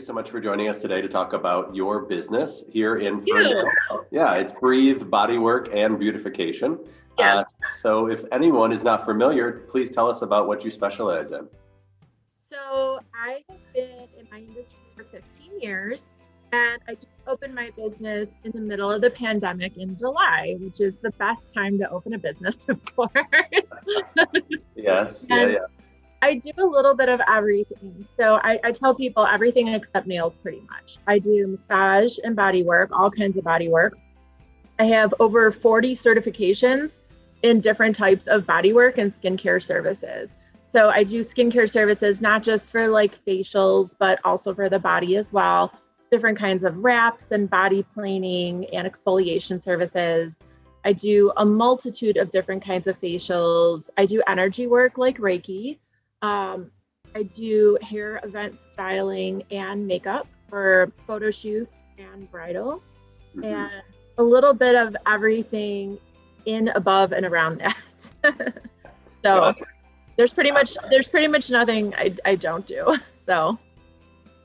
so much for joining us today to talk about your business here in You. Ferndale. Yeah, it's Breathe Bodywork and Beautification. Yes. So if anyone is not familiar, please tell us about what you specialize in. So I have been in my industries for 15 years, and I just opened my business in the middle of the pandemic in July, which is the best time to open a business, of course. Yes, yeah, And yeah. I do a little bit of everything. So I tell people everything except nails, pretty much. I do massage and body work, all kinds of body work. I have over 40 certifications in different types of bodywork and skincare services. So I do skincare services not just for like facials, but also for the body as well. Different kinds of wraps and body planing and exfoliation services. I do a multitude of different kinds of facials. I do energy work like Reiki. Um, I do hair event styling and makeup for photo shoots and bridal, Mhm. and a little bit of everything in, above, and around that. So Got it. there's pretty much nothing I don't do. So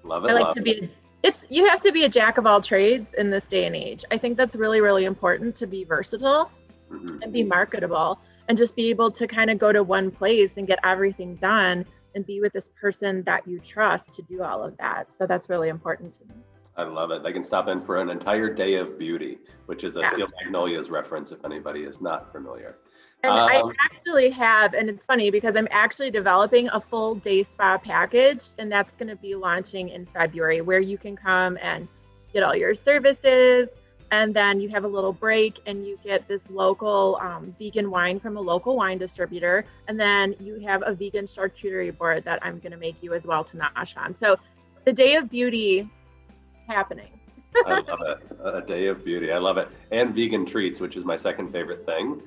Love I it, like love to it. be it's you have to be a jack of all trades in this day and age. I think that's really, really important to be versatile Mhm. and be marketable and just be able to kind of go to one place and get everything done and be with this person that you trust to do all of that. So that's really important to me. I love it. They can stop in for an entire day of beauty, which is a Yeah. Steel Magnolias reference if anybody is not familiar. And I Um, actually have, and it's funny because I'm actually developing a full day spa package, and that's going to be launching in February, where you can come and get all your services, and then you have a little break, and you get this local vegan wine from a local wine distributor, and then you have a vegan charcuterie board that I'm going to make you as well to nosh on. So the day of beauty happening. I love it. A day of beauty. I love it. And vegan treats, which is my second favorite thing.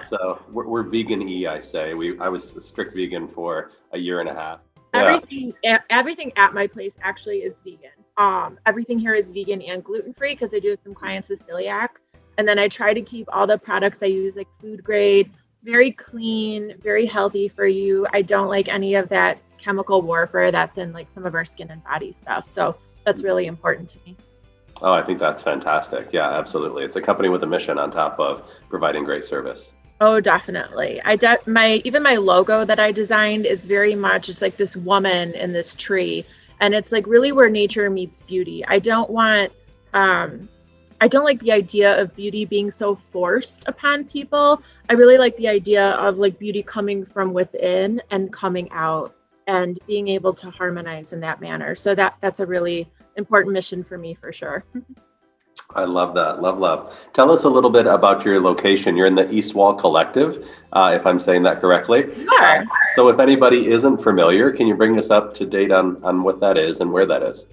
So we're vegan-y, I say. I was a strict vegan for a year and a half. Yeah. Everything at my place actually is vegan. Everything here is vegan and gluten free because I do have some clients with celiac. And then I try to keep all the products I use like food grade, very clean, very healthy for you. I don't like any of that chemical warfare that's in like some of our skin and body stuff. So that's really important to me. Oh, I think that's fantastic. Yeah, absolutely. It's a company with a mission on top of providing great service. Oh, definitely. My even my logo that I designed is very much it's like this woman in this tree, and it's like really where nature meets beauty. Um I don't like the idea of beauty being so forced upon people. I really like the idea of like beauty coming from within and coming out and being able to harmonize in that manner. So that's a really important mission for me for sure. I love that. Love, love. Tell us a little bit about your location. You're in the East Wall Collective, if I'm saying that correctly. Uh, Sure. so if anybody isn't familiar, can you bring us up to date on what that is and where that is?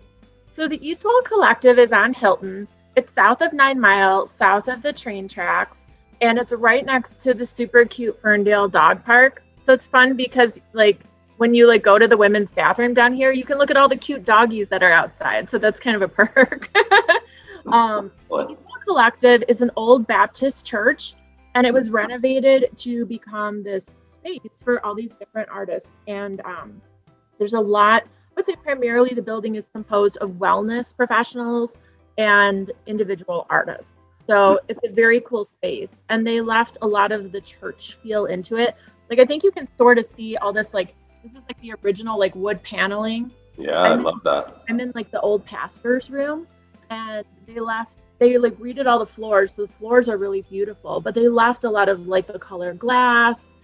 So the East Wall Collective is on Hilton. It's south of 9 Mile, south of the train tracks, and it's right next to the super cute Ferndale Dog Park. So it's fun because like when you like go to the women's bathroom down here, you can look at all the cute doggies that are outside. So that's kind of a perk. The Well, East Wall Collective is an old Baptist church, and it was renovated to become this space for all these different artists. And there's a lot, I would say primarily the building is composed of wellness professionals and individual artists. So it's a very cool space. And they left a lot of the church feel into it. Like I think you can sort of see all this like this is like the original like wood paneling. yeah, I I'm in love that. I'm in like the old pastor's room, and they like redid all the floors. So the floors are really beautiful, but they left a lot of like the colored glass.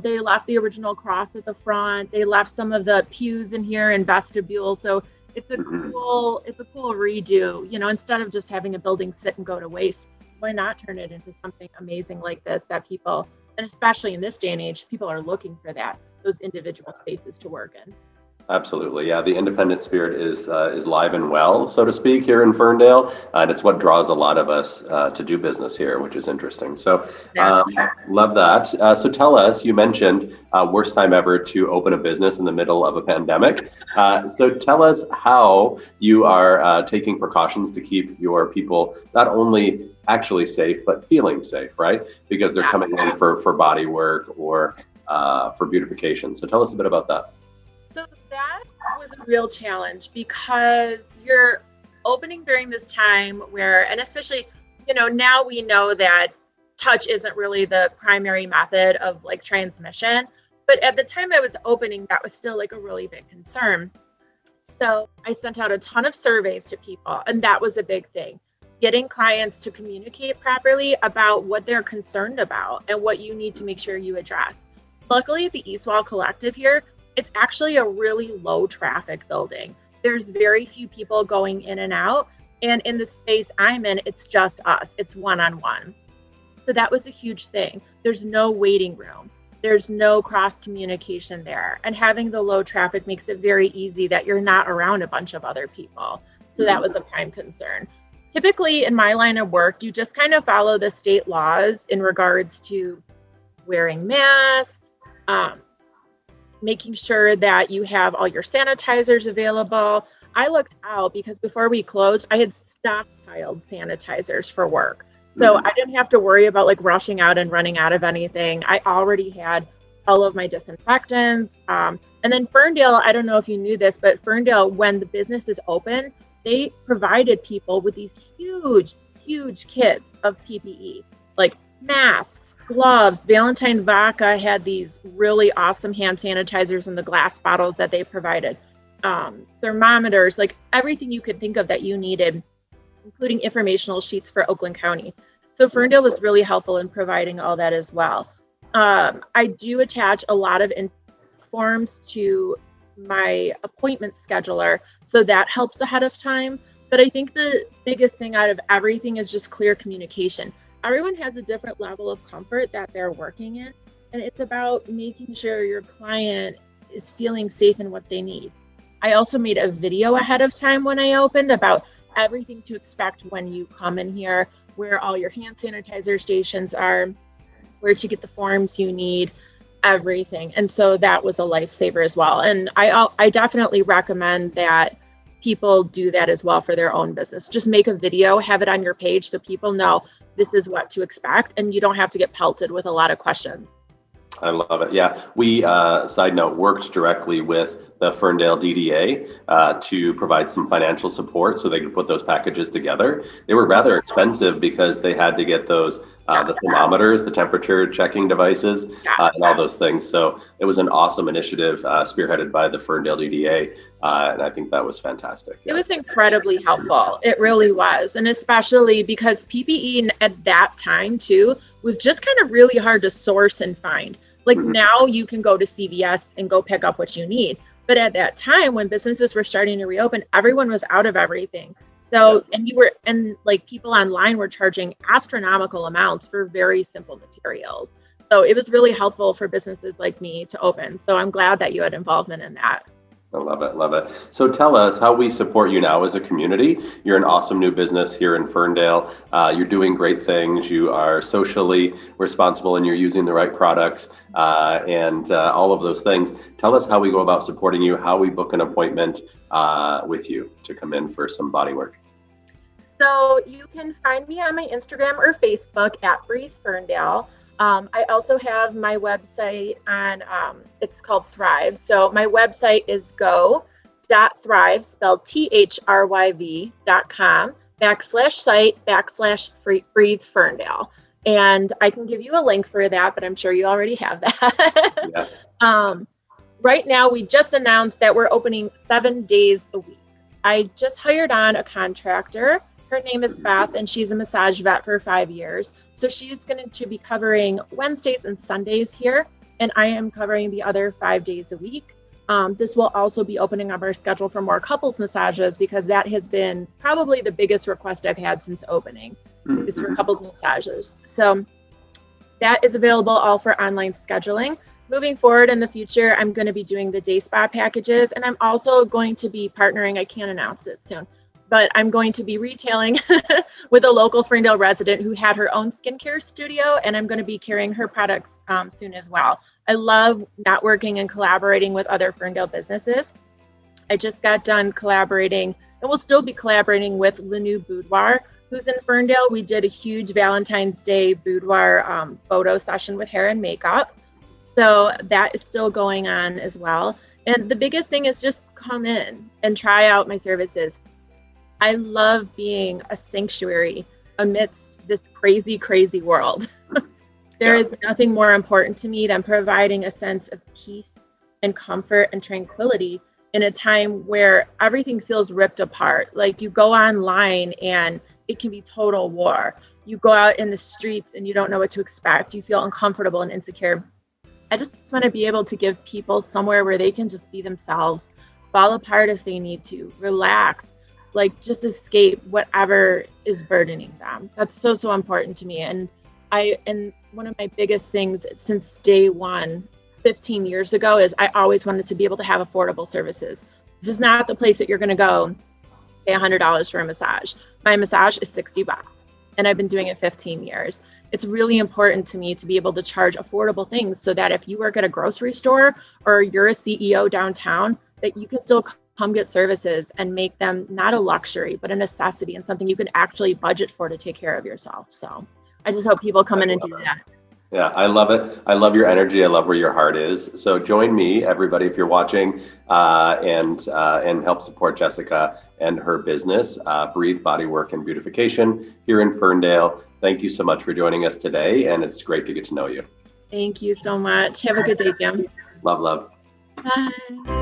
They left the original cross at the front. They left some of the pews in here and vestibule. So Mhm. it's a cool redo. You know, instead of just having a building sit and go to waste, why not turn it into something amazing like this that people, and especially in this day and age, people are looking for those individual spaces to work in. Absolutely, yeah. The independent spirit is live and well, so to speak, here in Ferndale, and it's what draws a lot of us to do business here, which is interesting. So, um, Exactly. love that. So, tell us. You mentioned worst time ever to open a business in the middle of a pandemic. So, tell us how you are taking precautions to keep your people not only actually safe but feeling safe, right? Because they're Yeah. coming in for body work or for beautification. So, tell us a bit about that. So that was a real challenge because you're opening during this time where, and especially, now we know that touch isn't really the primary method of like transmission. But at the time I was opening, that was still like a really big concern. So I sent out a ton of surveys to people, and that was a big thing. Getting clients to communicate properly about what they're concerned about and what you need to make sure you address. Luckily, at the Eastwall Collective here, it's actually a really low traffic building. There's very few people going in and out. And in the space I'm in, it's just us. It's one-on-one. So that was a huge thing. There's no waiting room. There's no cross communication there. And having the low traffic makes it very easy that you're not around a bunch of other people. So that was a prime concern. Typically in my line of work, you just kind of follow the state laws in regards to wearing masks, making sure that you have all your sanitizers available. I looked out because before we closed, I had stockpiled sanitizers for work. So I didn't have to worry about like rushing out and running out of anything. I already had all of my disinfectants. And then Ferndale, I don't know if you knew this, but Ferndale, when the business is open, they provided people with these huge, huge kits of PPE, like masks, gloves. Valentine Vodka had these really awesome hand sanitizers in the glass bottles that they provided. Thermometers, like everything you could think of that you needed, including informational sheets for Oakland County. So Ferndale was really helpful in providing all that as well. I do attach a lot of forms to my appointment scheduler, so that helps ahead of time. But I think the biggest thing out of everything is just clear communication. Everyone has a different level of comfort that they're working in, and it's about making sure your client is feeling safe in what they need. I also made a video ahead of time when I opened about everything to expect when you come in here, where all your hand sanitizer stations are, where to get the forms you need, everything. And so that was a lifesaver as well. And I definitely recommend that people do that as well for their own business. Just make a video, have it on your page so people know this is what to expect, and you don't have to get pelted with a lot of questions. I love it. Yeah, we, side note, worked directly with the Ferndale DDA to provide some financial support so they could put those packages together. They were rather expensive because they had to get those, the thermometers, the temperature checking devices, and all those things. So it was an awesome initiative spearheaded by the Ferndale DDA. And I think that was fantastic. It was incredibly helpful. It really was. And especially because PPE at that time too was just kind of really hard to source and find. Like now you can go to CVS and go pick up what you need. But at that time when businesses were starting to reopen, everyone was out of everything. So, and like people online were charging astronomical amounts for very simple materials. So it was really helpful for businesses like me to open. So I'm glad that you had involvement in that. I love it. Love it. So tell us how we support you now as a community. You're an awesome new business here in Ferndale. You're doing great things. You are socially responsible and you're using the right products and all of those things. Tell us how we go about supporting you, how we book an appointment with you to come in for some body work. So you can find me on my Instagram or Facebook at Breathe Ferndale. I also have my website on, it's called Thrive. So my website is go.thrive, spelled THRYV.com/site/Breathe Ferndale. And I can give you a link for that, but I'm sure you already have that. Yeah. Right now, we just announced that we're opening 7 days a week. I just hired on a contractor. Her name is Beth, and she's a massage vet for 5 years. So she's going to be covering Wednesdays and Sundays here, and I am covering the other 5 days a week. This will also be opening up our schedule for more couples massages because that has been probably the biggest request I've had since opening is for couples massages. So that is available all for online scheduling. Moving forward in the future, I'm going to be doing the day spa packages, and I'm also going to be partnering, I can't announce it soon, but I'm going to be retailing with a local Ferndale resident who had her own skincare studio, and I'm going to be carrying her products soon as well. I love networking and collaborating with other Ferndale businesses. I just got done collaborating, and we'll still be collaborating with Le New Boudoir, who's in Ferndale. We did a huge Valentine's Day boudoir photo session with hair and makeup. So that is still going on as well. And the biggest thing is just come in and try out my services. I love being a sanctuary amidst this crazy, crazy world. There is nothing more important to me than providing a sense of peace and comfort and tranquility in a time where everything feels ripped apart. Like you go online and it can be total war. You go out in the streets and you don't know what to expect. You feel uncomfortable and insecure. I just want to be able to give people somewhere where they can just be themselves, fall apart if they need to, relax, like just escape whatever is burdening them. That's so, so important to me. And one of my biggest things since day one, 15 years ago, is I always wanted to be able to have affordable services. This is not the place that you're going to go pay $100 for a massage. My massage is $60, and I've been doing it 15 years. It's really important to me to be able to charge affordable things so that if you work at a grocery store or you're a CEO downtown, that you can still come get services and make them not a luxury, but a necessity and something you can actually budget for to take care of yourself. So I just hope people come in and do that. Yeah, I love it. I love your energy. I love where your heart is. So join me, everybody, if you're watching, and help support Jessica and her business, Breathe Bodywork and Beautification here in Ferndale. Thank you so much for joining us today, and it's great to get to know you. Thank you so much. Have a good day, Jim. Love, love. Bye.